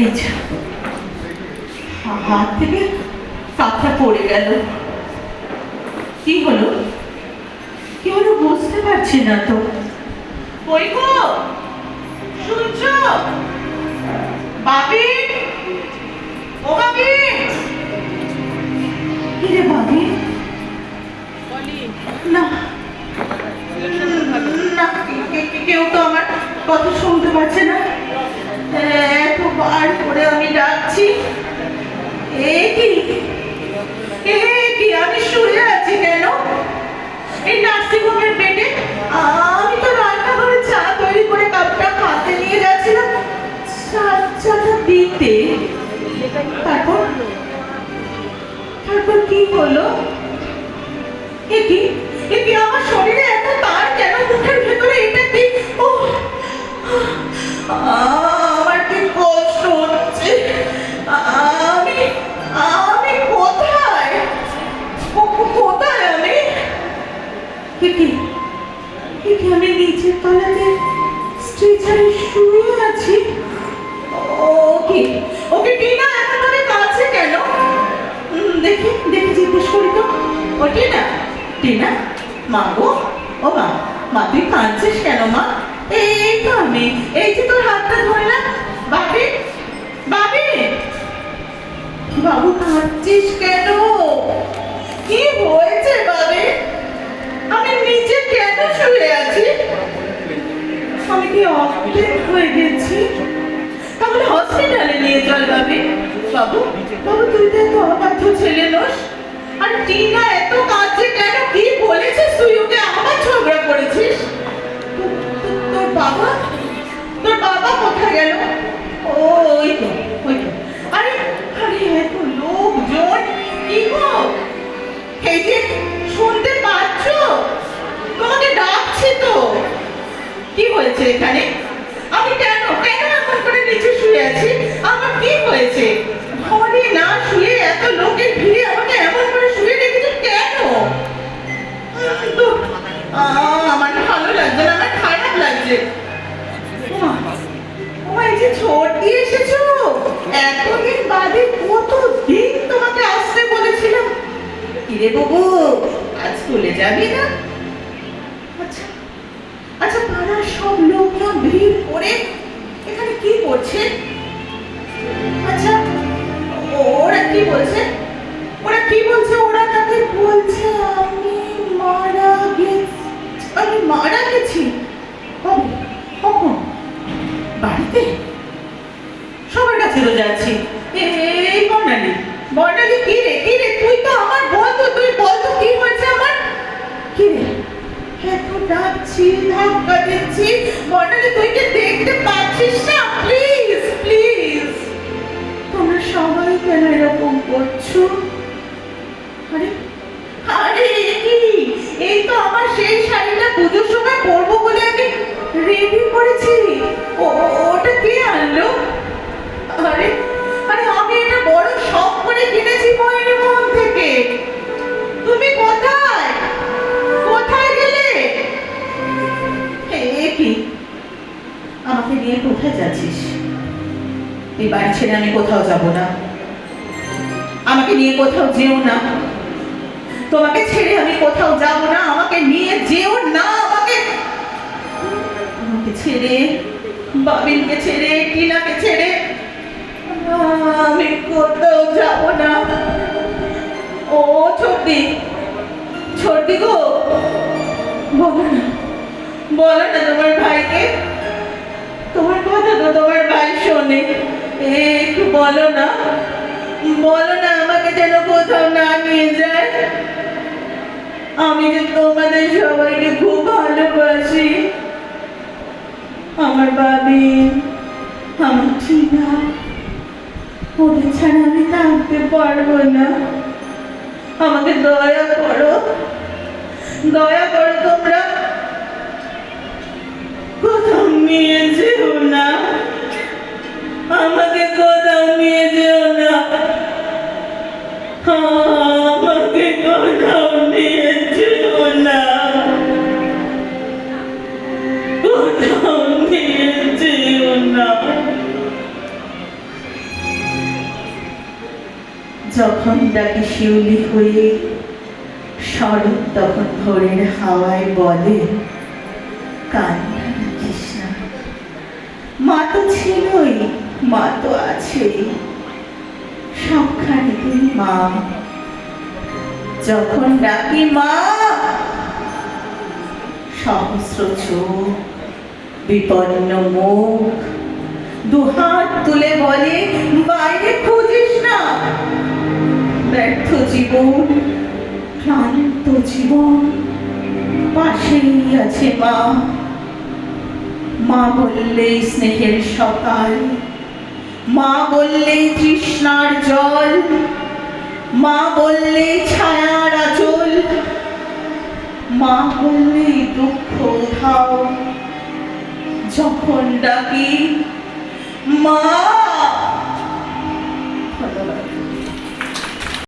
এই যে হাত থেকে কাপটা পড়ে গেল। কি হলো কি হলো বুঝতে পারছি না তো। কই গো, শুনছো? বাবি, ও বাবি। কি রে বাবি? না না, কেউ তো আমার কথা শুনতে পাচ্ছে না। এতবার করে আমি ডাকছি। এ কি এ কি, আমি শুয়ে আছি কেন এই নার্সিং হোমের বেডে? আমি তো রান্নাঘরে চা তৈরি করে কাপটা হাতে নিয়ে যাচ্ছিলাম চাটা দিতে। তারপর তারপর কি হলো? এ কি এ কি, আমার শরীরে এত তার কেন? মুখের ভেতরে এটা কি? ও আমার কি কষ্ট হচ্ছে। আমি আমি কোথায় কোথায় আমি? কি আমি নিচের তলাতে স্ট্রেচারে শুয়ে আছি। ওকে ওকে টিনা, এখন আমি কাছে কেন? দেখি দেখি জিজ্ঞেস করি তো। ও টিনা, টিনা, মা গো, ও মা, মা তুই কাঁদছিস কেন মা? এই তো আমি, এই যে তোর হাতটা ধরলাম। বাবি, বাবি, বাবু কাঁদছিস কেন? কি হয়েছে বাবি? আমি নিচে কেন শুয়ে আছি? আমি কি অজ্ঞান হয়ে গেছি? তাহলে হসপিটালে নিয়ে চল বাবি। বাবু, বাবু তুই তো এত অবাধ্য ছেলে নোস। আর টিনা এত কাঁদছে কেন? কি বলেছিস তুই ওকে? আবার ঝগড়া করেছিস? তোর বাবা, তোর বাবা কোথায় গেল? ওই তো ওই তো। আরে আরে এত লোকজন, কি গো? এই যে শুনতে পাচ্ছ? তোমাকে ডাকছি তো। কি হয়েছে এখানে? আমি কেন কেন এমন করে নিচে শুয়ে আছি? আমার কি হয়েছে? ঘরে না শুয়ে এত লোকের ভিড়ে আমাকে এমন করে শুয়ে রেখেছে কেন? তো আমার ভালো লাগছে না, আমার খারাপ লাগছে। ও এই যে ছোট দিয়ে এসেছো, এতদিন বাদে কতদিন তোমাকে আসতে বলেছিলাম। কিরে বাবু, আজ স্কুলে যাবি না? আচ্ছা আচ্ছা, পাড়ার সব লোকজন ভিড় করে এখানে কি করছে? আচ্ছা, ওরা কি বলছে? ওরা কি বলছে? ওরা তাকে বলছে আমি মারা গেছি। আমি মারা গেছি? কবে? কখন? বাড়িতে? সবার কাছে তো যাচ্ছি। এই বর্ণালী, বর্ণালী, কি রে কি রে? তুই তো আমার বন্ধু, তুই বল তো কি হয়েছে আমার? কি রে এত ডাকছি, ধাক্কা দিচ্ছি? বর্ণালী তুই কি দেখতে পাচ্ছিস না? প্লিজ প্লিজ, তোমরা সবাই কেন এরকম করছো? আরে আরে কি, এই তো আমার সেই শাড়িটা পুজোর সময় পরবো বলে আমি রেডি করেছি। ওটা কে আনলো? আরে আরে আমি এটা বড় শখ করে কিনেছি ময়ূর মহল থেকে। তুমি কোথায় কোথায় গেলে? কি আমাকে নিয়ে কোথায় যাচ্ছিস? এই বাড়ি ছেড়ে আমি কোথাও যাব না। আমাকে নিয়ে কোথাও যেও না। তোমাকে ছেড়ে আমি কোথাও যাব না। আমাকে নিয়ে যেও না। আমাকে আমাকে ছেড়ে, বাবিনকে ছেড়ে, টিনাকে ছেড়ে আমি কোথাও যাব না। ও ছোটদি, ছোটদি গো, বলো না, বলো না তোমার ভাইকে। তোমার কথা তো তোমার ভাই শোনে। একটু বলো না, বলো না আমাকে যেন কোথাও না নিয়ে যায়। আমি যে তোমাদের সবাইকে খুব ভালোবাসি। আমার বাবি, আমার টিনা, ওদের ছাড়া আমি থাকতে পারবো না। আমাকে দয়া করো, দয়া করো। তোমরা কোথাও নিয়ে যেও না, আমাকে কোথাও নিয়ে যেও না। আমাকে কোথাও নিয়ে যেও না, কোথাও নিয়ে যেও না। যখন ডাকি শিউলি হয়ে শরৎ তখন ভোরের হাওয়ায় বলে কান্না রাখিস না, মা তো ছিলই, মা তো আছেই, সবখানে তুই মা। যখন ডাকি মা, সহস্র চোখ, বিপন্ন মুখ, দুহাত তুলে বলে বাইরে খুঁজিস না। ব্যর্থ জীবন, ক্লান্ত জীবন, পাশেই আছে মা। মা বললেই স্নেহের সকাল, মা বললেই তৃষ্ণার জল, মা বললেই ছায়ার আঁচল, মা বললেই দুঃখ উধাও। যখন ডাকি মা,